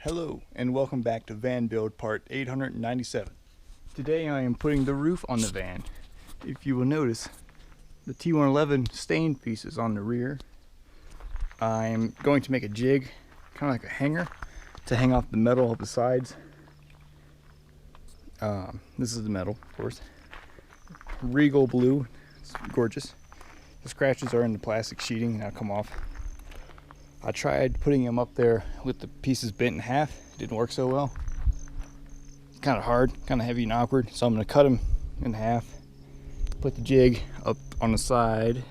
Hello and welcome back to Van Build part 897. Today I am putting the roof on the van. If you will notice, the T111 stain piece is on the rear. I'm going to make a jig, kind of like a hanger, to hang off the metal of the sides. This is the metal, of course. Regal blue, it's gorgeous. The scratches are in the plastic sheeting and that'll come off. I tried putting them up there with the pieces bent in half. It didn't work so well. It's kind of hard, kind of heavy and awkward. So I'm going to cut them in half, put the jig up on the side,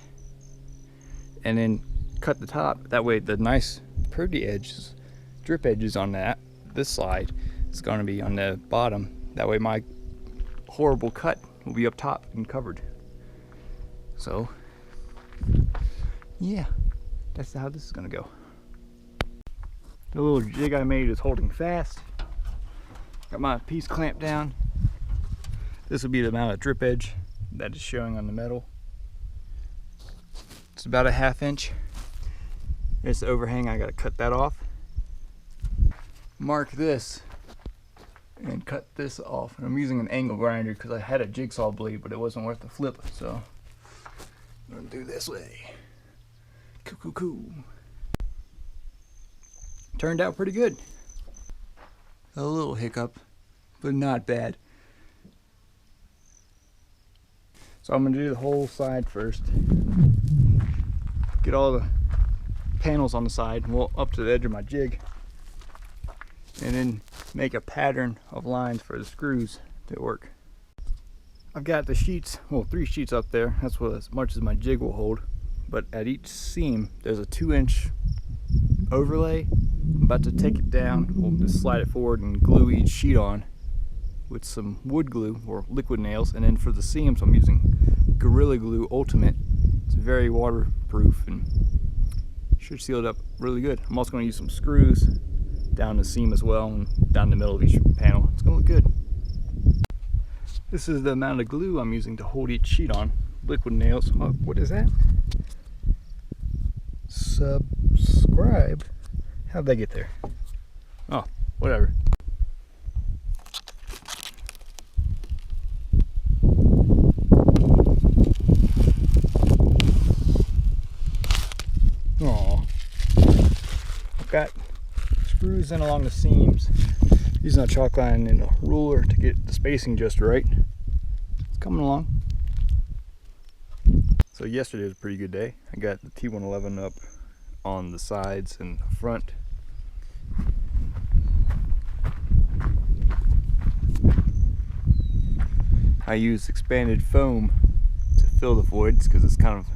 and then cut the top. That way the nice pretty edges, drip edges on this side is going to be on the bottom. That way my horrible cut will be up top and covered. So, yeah, that's how this is going to go. The little jig I made is holding fast. Got my piece clamped down. This will be the amount of drip edge that is showing on the metal. It's about a 1/2 inch. There's the overhang, I gotta cut that off. Mark this and cut this off. And I'm using an angle grinder because I had a jigsaw blade, but it wasn't worth the flip, so I'm gonna do this way. Cool. Turned out pretty good. A little hiccup, but not bad. So I'm going to do the whole side first. Get all the panels on the side, well, up to the edge of my jig. And then make a pattern of lines for the screws to work. I've got the sheets, well, 3 sheets up there. That's as much as my jig will hold. But at each seam, there's a 2-inch overlay. I'm about to take it down. We'll just slide it forward and glue each sheet on with some wood glue or liquid nails. And then for the seams, I'm using Gorilla Glue Ultimate. It's very waterproof and should seal it up really good. I'm also going to use some screws down the seam as well and down the middle of each panel. It's going to look good. This is the amount of glue I'm using to hold each sheet on. Liquid nails. Oh, what is that? Subscribe. How'd they get there? Oh, whatever. Oh, I've got screws in along the seams, using a chalk line and a ruler to get the spacing just right. It's coming along. So yesterday was a pretty good day. I got the T111 up on the sides and the front. I used expanded foam to fill the voids because it's kind of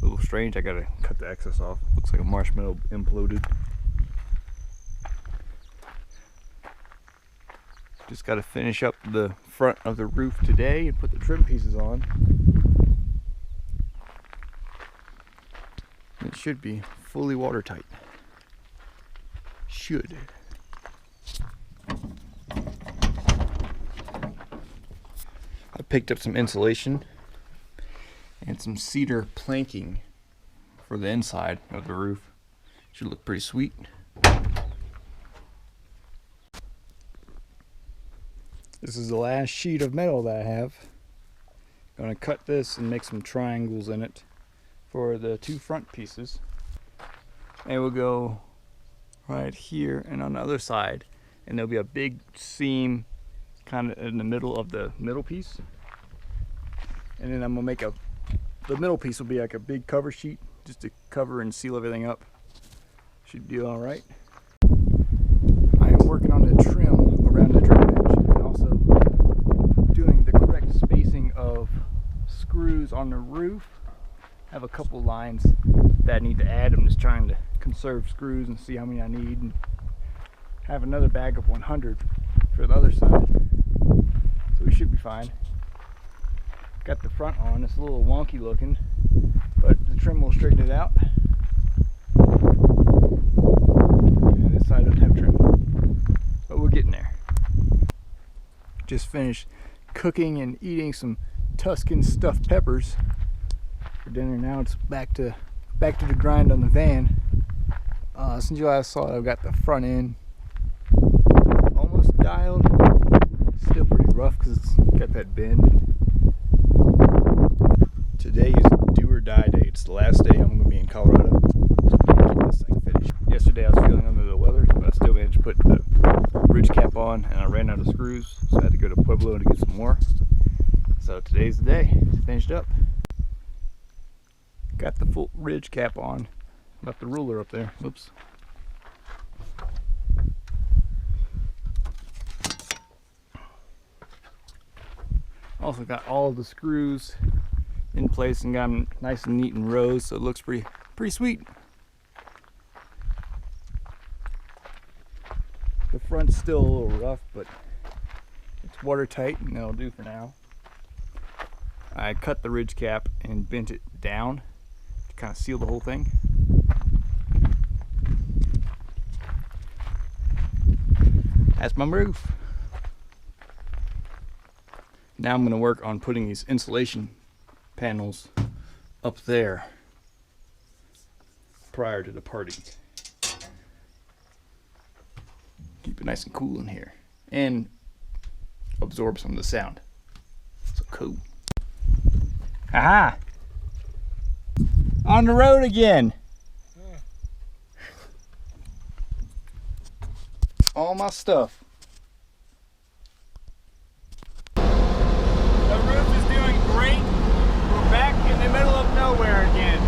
a little strange. I gotta cut the excess off. Looks like a marshmallow imploded. Just gotta finish up the front of the roof today and put the trim pieces on. It should be fully watertight. Should. I picked up some insulation and some cedar planking for the inside of the roof. Should look pretty sweet. This is the last sheet of metal that I have. I'm gonna cut this and make some triangles in it for the 2 front pieces. And we'll go right here and on the other side, and there'll be a big seam kind of in the middle of the middle piece. And then I'm gonna make the middle piece will be like a big cover sheet just to cover and seal everything up. Should do all right. I am working on the trim around the drip edge and also doing the correct spacing of screws on the roof. I have a couple lines that I need to add. I'm just trying to conserve screws and see how many I need, and have another bag of 100 for the other side, so we should be fine. Got the front on. It's a little wonky looking, but the trim will straighten it out. And this side doesn't have trim, but we're getting there. Just finished cooking and eating some Tuscan stuffed peppers for dinner. Now it's back to the grind on the van. Since you last saw it, I've got the front end almost dialed. Still pretty rough because it's got that bend. Today is do or die day. It's the last day I'm going to be in Colorado. So I'm going to get this thing finished. Yesterday I was feeling under the weather, but I still managed to put the ridge cap on, and I ran out of screws, so I had to go to Pueblo to get some more. So today's the day. It's finished up. Got the full ridge cap on. Left the ruler up there. Oops. Also got all of the screws in place and got them nice and neat in rows, so it looks pretty sweet. The front's still a little rough, but it's watertight and that'll do for now. I cut the ridge cap and bent it down to kind of seal the whole thing. That's my roof. Now I'm going to work on putting these insulation panels up there prior to the party. Keep it nice and cool in here and absorb some of the sound. So cool. Aha! On the road again. All my stuff. The roof is doing great. We're back in the middle of nowhere again.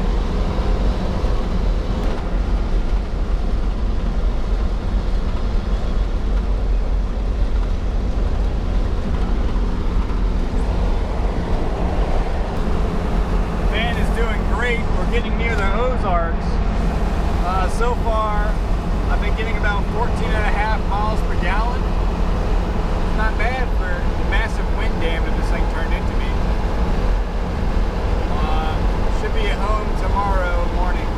The fan is doing great. We're getting near the Ozarks. So far, I've been getting about 14.5 miles per gallon. Not bad for the massive wind dam that this thing turned into me. Should be at home tomorrow morning.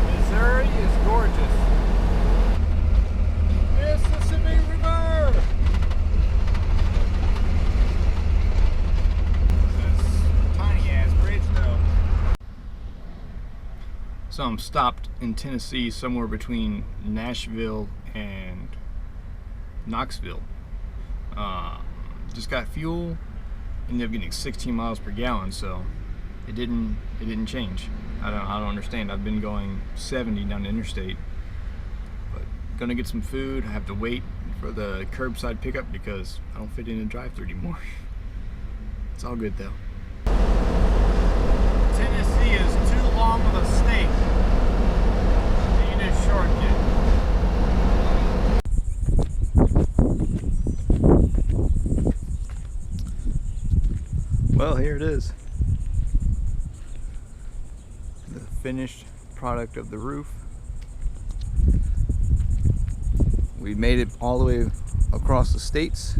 Missouri is gorgeous. Mississippi River! This tiny ass bridge though. So I'm stopped in Tennessee somewhere between Nashville and Knoxville. Just got fuel, ended up getting 16 miles per gallon, so it didn't change. I don't understand. I've been going 70 down the interstate, but gonna get some food. I have to wait for the curbside pickup because I don't fit in a drive-thru anymore. It's all good though. Tennessee is too long of a state. Need a shortcut. Well, here it is. The finished product of the roof. We made it all the way across the states.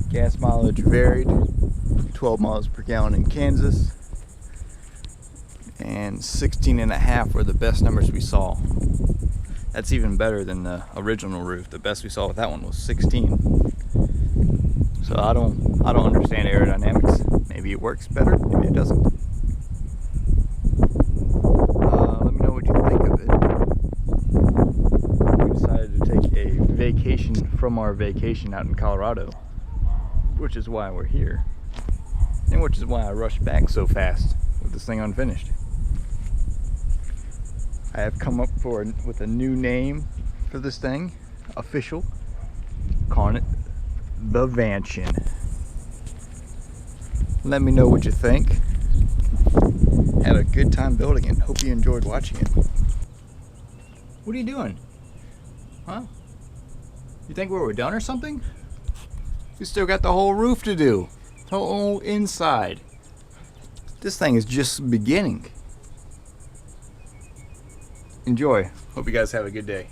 Gas mileage varied. 12 miles per gallon in Kansas. And 16.5 were the best numbers we saw. That's even better than the original roof. The best we saw with that one was 16. So I don't understand aerodynamics. Maybe it works better, maybe it doesn't. Let me know what you think of it. We decided to take a vacation from our vacation out in Colorado, which is why we're here, and which is why I rushed back so fast with this thing unfinished. I have come up with a new name for this thing, official, calling it the Vantion. Let me know what you think. Had a good time building it. Hope you enjoyed watching it. What are you doing? Huh? You think we were done or something? We still got the whole roof to do. The whole inside. This thing is just beginning. Enjoy. Hope you guys have a good day.